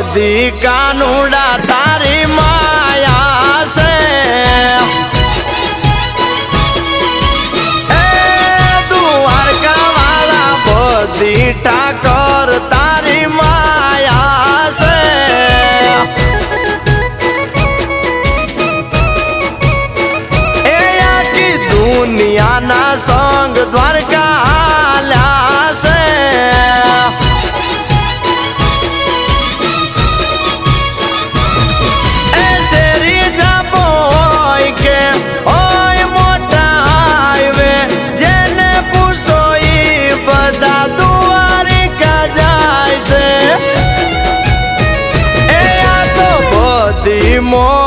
બધી કાનુડા તારી માયા છે એ દ્વારકા વાળા બધી ઠાકોર તારી માયા છે એ આખી દુનિયાના સંગ દ્વારકા હાલ્યા છે more